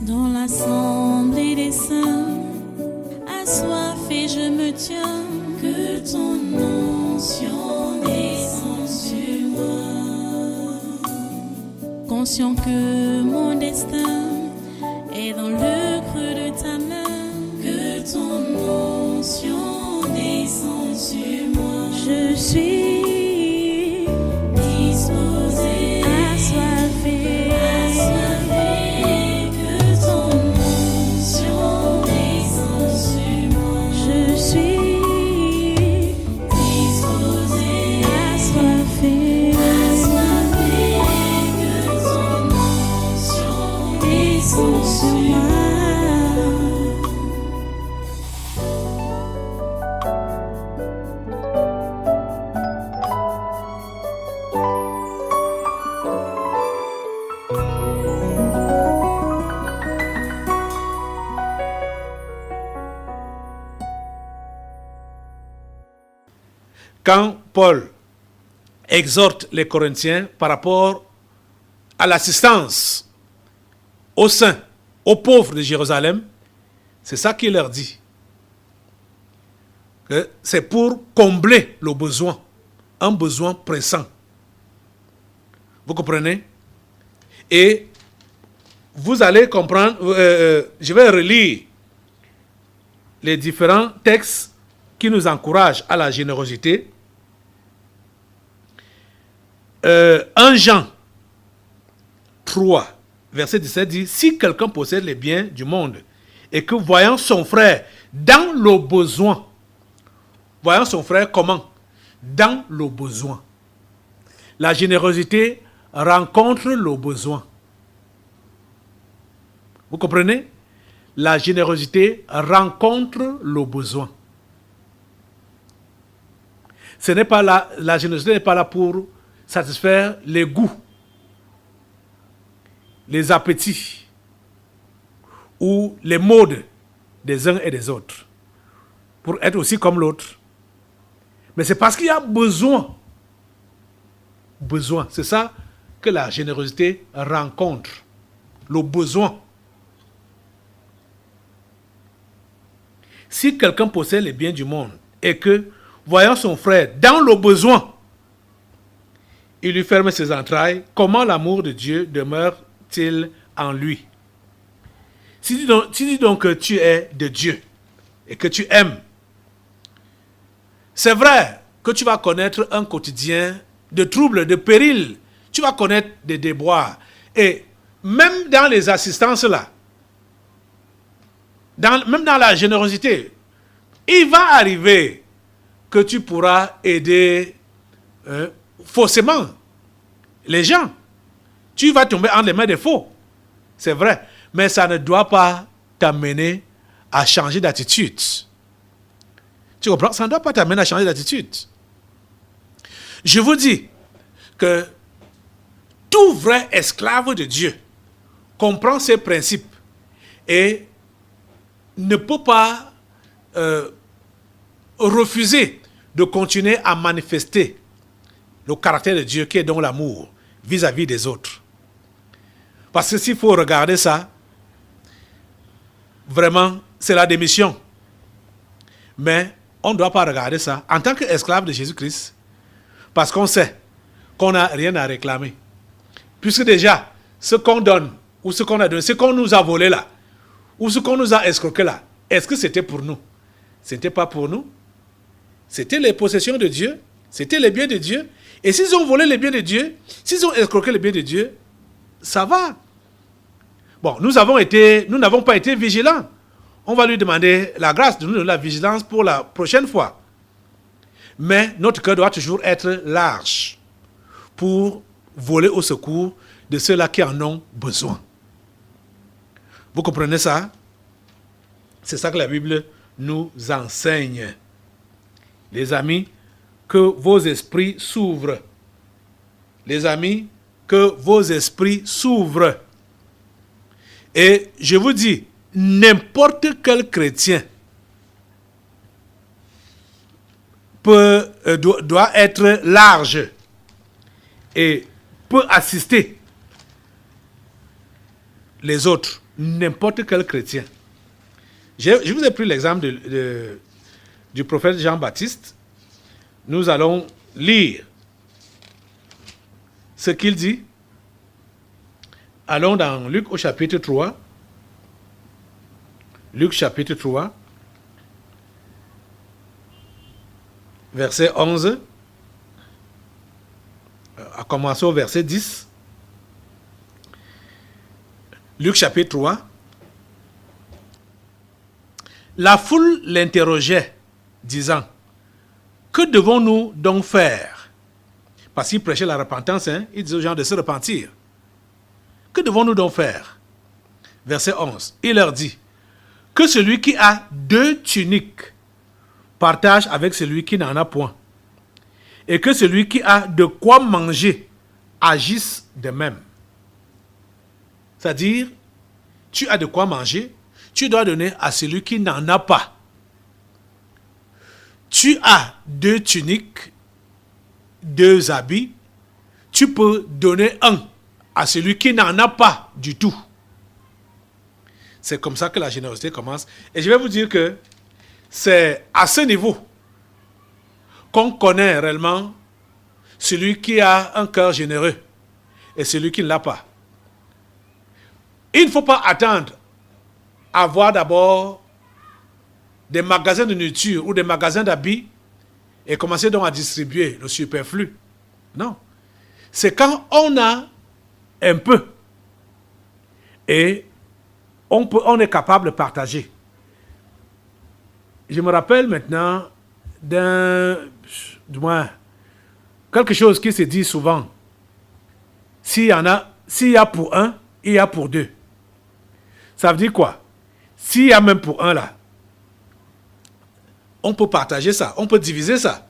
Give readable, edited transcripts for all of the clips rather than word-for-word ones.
Dans l'assemblée des saints, assoiffé je me tiens, que ton onction descende sur moi. Conscient que mon destin est dans le creux de ta main, que ton onction descende sur moi. Je suis disposé, assoiffé, que ton onction descende sur moi. Je suis disposé, assoiffé, que ton onction descende sur moi. Quand Paul exhorte les Corinthiens par rapport à l'assistance aux saints, aux pauvres de Jérusalem, c'est ça qu'il leur dit. Que c'est pour combler le besoin, un besoin pressant. Vous comprenez? Et vous allez comprendre, je vais relire les différents textes qui nous encouragent à la générosité. 1 Jean 3, verset 17 dit, si quelqu'un possède les biens du monde et que voyant son frère dans le besoin, voyant son frère comment? Dans le besoin. La générosité rencontre le besoin. Vous comprenez? La générosité rencontre le besoin. Ce n'est pas là, la générosité n'est pas là pour satisfaire les goûts, les appétits ou les modes des uns et des autres, pour être aussi comme l'autre. Mais c'est parce qu'il y a besoin. Besoin, c'est ça que la générosité rencontre, le besoin. Si quelqu'un possède les biens du monde et que, voyant son frère dans le besoin, il lui ferme ses entrailles, comment l'amour de Dieu demeure-t-il en lui? Si tu dis donc que tu es de Dieu et que tu aimes, c'est vrai que tu vas connaître un quotidien de troubles, de périls, tu vas connaître des déboires. Et même dans les assistances là, même dans la générosité, il va arriver que tu pourras aider faussement les gens. Tu vas tomber entre les mains des faux. C'est vrai. Mais ça ne doit pas t'amener à changer d'attitude. Tu comprends? Ça ne doit pas t'amener à changer d'attitude. Je vous dis que tout vrai esclave de Dieu comprend ces principes et ne peut pas refuser de continuer à manifester le caractère de Dieu qui est donc l'amour vis-à-vis des autres. Parce que s'il faut regarder ça, vraiment, c'est la démission. Mais on ne doit pas regarder ça en tant qu'esclave de Jésus-Christ, parce qu'on sait qu'on n'a rien à réclamer. Puisque déjà, ce qu'on donne, ou ce qu'on a donné, ce qu'on nous a volé là, ou ce qu'on nous a escroqué là, est-ce que c'était pour nous? Ce n'était pas pour nous. C'était les possessions de Dieu, c'était les biens de Dieu. Et s'ils ont volé les biens de Dieu, s'ils ont escroqué les biens de Dieu, ça va. Bon, nous n'avons pas été vigilants. On va lui demander la grâce de nous donner la vigilance pour la prochaine fois. Mais notre cœur doit toujours être large pour voler au secours de ceux-là qui en ont besoin. Vous comprenez ça? C'est ça que la Bible nous enseigne. Les amis, que vos esprits s'ouvrent. Les amis, que vos esprits s'ouvrent. Et je vous dis, n'importe quel chrétien doit être large et peut assister les autres n'importe quel chrétien. Je vous ai pris l'exemple du prophète Jean-Baptiste. Nous allons lire ce qu'il dit. Allons dans Luc au chapitre 3. Luc chapitre 3, verset 11, à commencer au verset 10. Luc chapitre 3. La foule l'interrogeait, disant, « Que devons-nous donc faire ?» Parce qu'il prêchait la repentance, il disait aux gens de se repentir. « Que devons-nous donc faire ?» Verset 11. Il leur dit, « Que celui qui a 2 tuniques partage avec celui qui n'en a point, et que celui qui a de quoi manger agisse de même. » C'est-à-dire, tu as de quoi manger, tu dois donner à celui qui n'en a pas. Tu as 2 tuniques, 2 habits, tu peux donner un à celui qui n'en a pas du tout. C'est comme ça que la générosité commence. Et je vais vous dire que c'est à ce niveau qu'on connaît réellement celui qui a un cœur généreux et celui qui ne l'a pas. Il ne faut pas attendre à voir d'abord des magasins de nourriture ou des magasins d'habits et commencer donc à distribuer le superflu. Non. C'est quand on a un peu et on est capable de partager. Je me rappelle maintenant du moins, quelque chose qui se dit souvent. S'il y a pour un, il y a pour 2. Ça veut dire quoi? S'il y a même pour un là, on peut partager ça, on peut diviser ça.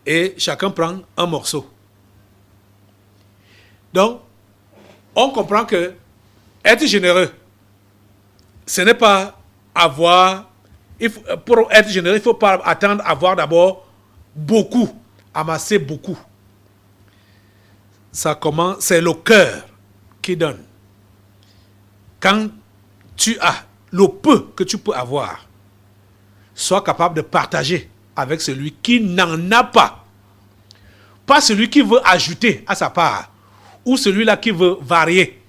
Et chacun prend un morceau. Donc, on comprend que être généreux, ce n'est pas avoir... pour être généreux, il ne faut pas attendre à avoir d'abord beaucoup, amasser beaucoup. Ça commence, c'est le cœur qui donne. Quand tu as le peu que tu peux avoir, sois capable de partager avec celui qui n'en a pas. Pas celui qui veut ajouter à sa part, ou celui-là qui veut varier.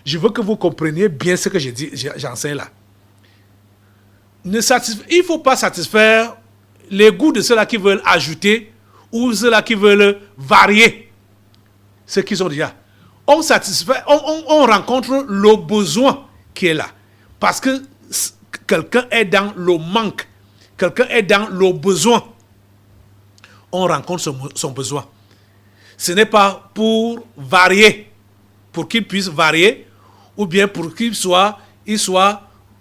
Je veux que vous compreniez bien ce que j'enseigne là. Il ne faut pas satisfaire les goûts de ceux-là qui veulent ajouter ou ceux-là qui veulent varier ce qu'ils ont déjà. On rencontre le besoin qui est là. Parce que quelqu'un est dans le manque, quelqu'un est dans le besoin. On rencontre son besoin. Ce n'est pas pour varier, pour qu'il puisse varier, ou bien pour qu'il soit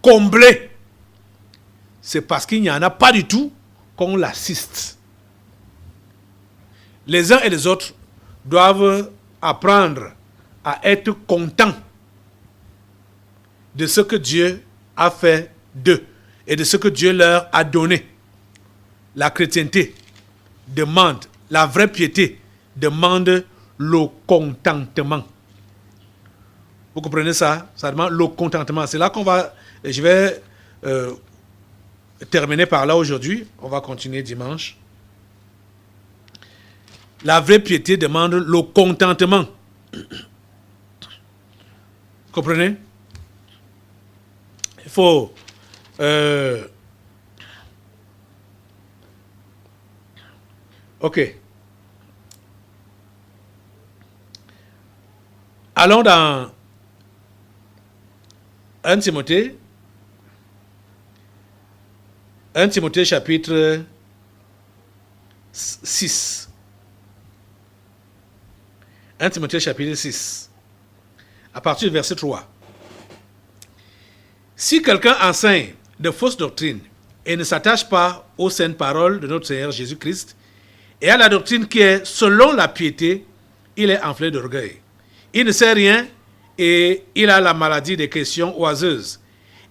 comblé. C'est parce qu'il n'y en a pas du tout qu'on l'assiste. Les uns et les autres doivent apprendre à être contents de ce que Dieu a fait d'eux et de ce que Dieu leur a donné. La chrétienté demande, la vraie piété demande le contentement. Vous comprenez ça? Ça demande le contentement. C'est là je vais terminer par là aujourd'hui. On va continuer dimanche. La vraie piété demande le contentement. Vous comprenez? Il faut... ok. Allons dans 1 Timothée. 1 Timothée chapitre 6. 1 Timothée chapitre 6. À partir du verset 3. Si quelqu'un enseigne de fausses doctrines et ne s'attache pas aux saintes paroles de notre Seigneur Jésus-Christ et à la doctrine qui est selon la piété, il est enflé d'orgueil. Il ne sait rien et il a la maladie des questions oiseuses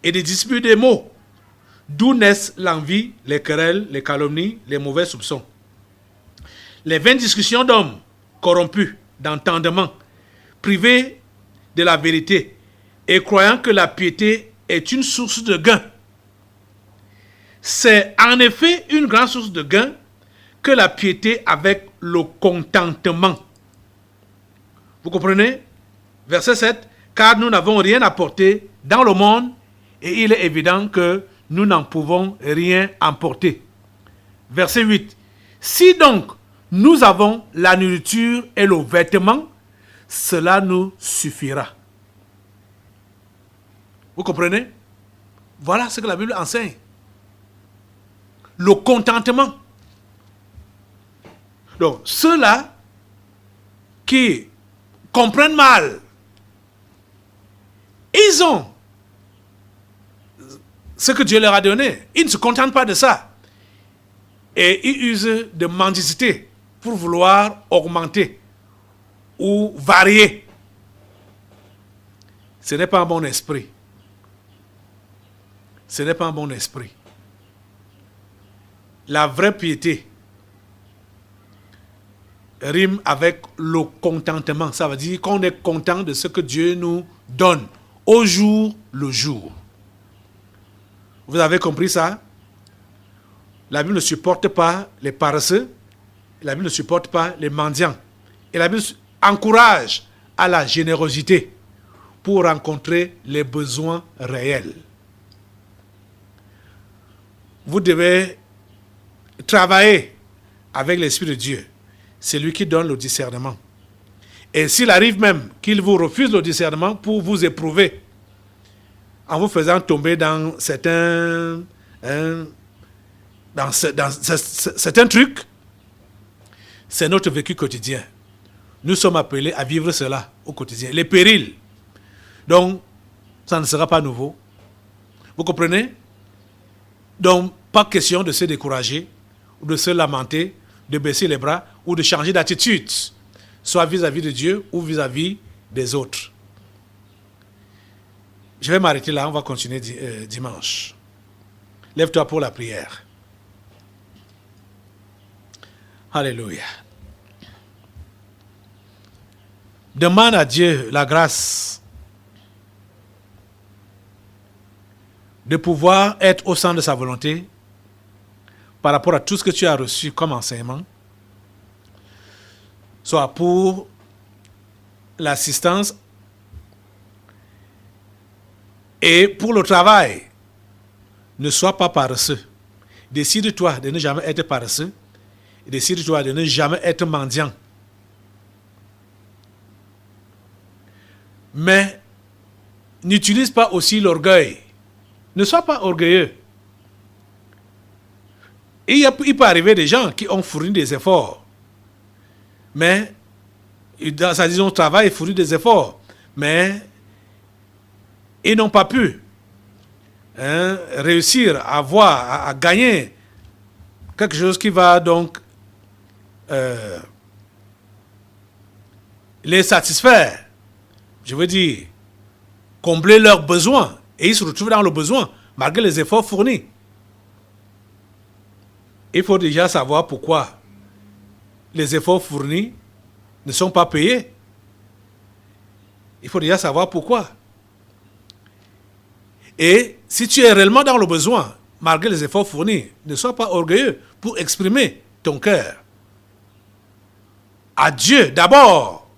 et des disputes des mots, d'où naissent l'envie, les querelles, les calomnies, les mauvais soupçons. Les vaines discussions d'hommes corrompus d'entendement, privés de la vérité, et croyant que la piété est une source de gain. C'est en effet une grande source de gain que la piété avec le contentement. Vous comprenez? Verset 7. Car nous n'avons rien apporté dans le monde et il est évident que nous n'en pouvons rien emporter. Verset 8. Si donc nous avons la nourriture et le vêtement, cela nous suffira. Vous comprenez? Voilà ce que la Bible enseigne. Le contentement. Donc, ceux-là qui comprennent mal, ils ont ce que Dieu leur a donné. Ils ne se contentent pas de ça. Et ils usent de mendicité pour vouloir augmenter ou varier. Ce n'est pas un bon esprit. Ce n'est pas un bon esprit. La vraie piété rime avec le contentement. Ça veut dire qu'on est content de ce que Dieu nous donne au jour le jour. Vous avez compris ça? La Bible ne supporte pas les paresseux. La Bible ne supporte pas les mendiants. Et la Bible encourage à la générosité pour rencontrer les besoins réels. Vous devez travailler avec l'Esprit de Dieu. C'est lui qui donne le discernement. Et s'il arrive même qu'il vous refuse le discernement pour vous éprouver, en vous faisant tomber dans certains trucs, c'est notre vécu quotidien. Nous sommes appelés à vivre cela au quotidien. Les périls. Donc, ça ne sera pas nouveau. Vous comprenez? Donc, pas question de se décourager, ou de se lamenter, de baisser les bras, ou de changer d'attitude, soit vis-à-vis de Dieu ou vis-à-vis des autres. Je vais m'arrêter là, on va continuer dimanche. Lève-toi pour la prière. Alléluia. Demande à Dieu la grâce de pouvoir être au centre de sa volonté par rapport à tout ce que tu as reçu comme enseignement, soit pour l'assistance et pour le travail. Ne sois pas paresseux. Décide-toi de ne jamais être paresseux. Décide-toi de ne jamais être mendiant. Mais n'utilise pas aussi l'orgueil. Ne sois pas orgueilleux. Il peut arriver des gens qui ont fourni des efforts. Mais, dans sa disons, travail, ils fournissent des efforts. Mais, ils n'ont pas pu réussir à avoir, à gagner quelque chose qui va donc les satisfaire. Je veux dire, combler leurs besoins. Et ils se retrouvent dans le besoin, malgré les efforts fournis. Il faut déjà savoir pourquoi les efforts fournis ne sont pas payés. Il faut déjà savoir pourquoi. Et si tu es réellement dans le besoin, malgré les efforts fournis, ne sois pas orgueilleux pour exprimer ton cœur à Dieu d'abord.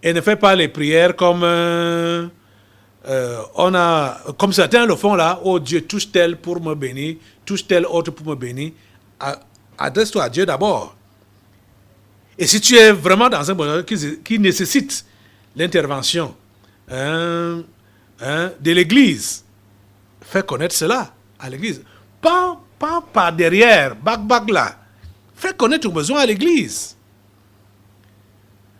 Et ne fais pas les prières comme comme certains le font là. Oh Dieu, touche tel pour me bénir, touche tel autre pour me bénir. Adresse-toi à Dieu d'abord. Et si tu es vraiment dans un besoin qui nécessite l'intervention de l'Église, fais connaître cela à l'Église. Pas par derrière, bac là. Fais connaître ton besoin à l'Église.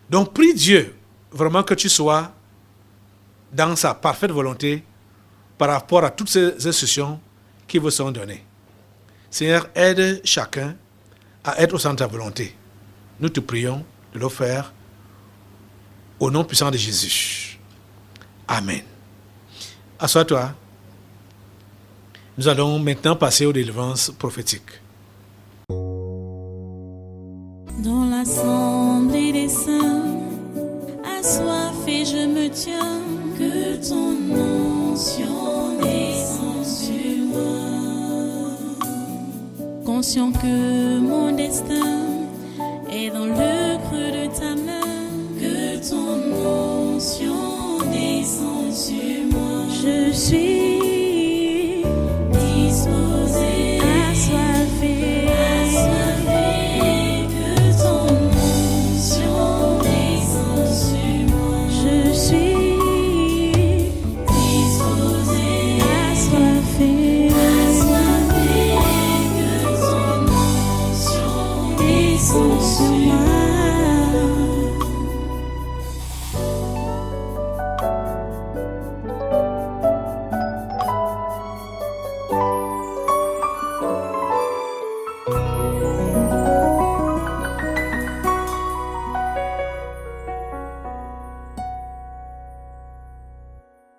Donc prie Dieu vraiment que tu sois dans sa parfaite volonté par rapport à toutes ces instructions qui vous sont données. Seigneur, aide chacun à être au centre de ta volonté. Nous te prions de le faire au nom puissant de Jésus. Amen. Assois-toi. Nous allons maintenant passer aux délivrances prophétiques. Dans l'assemblée des saints, assoiffés fait, je me tiens. Que ton onction descende sur moi. Conscient que mon destin est dans le creux de ta main. Que ton onction descende sur moi. Je suis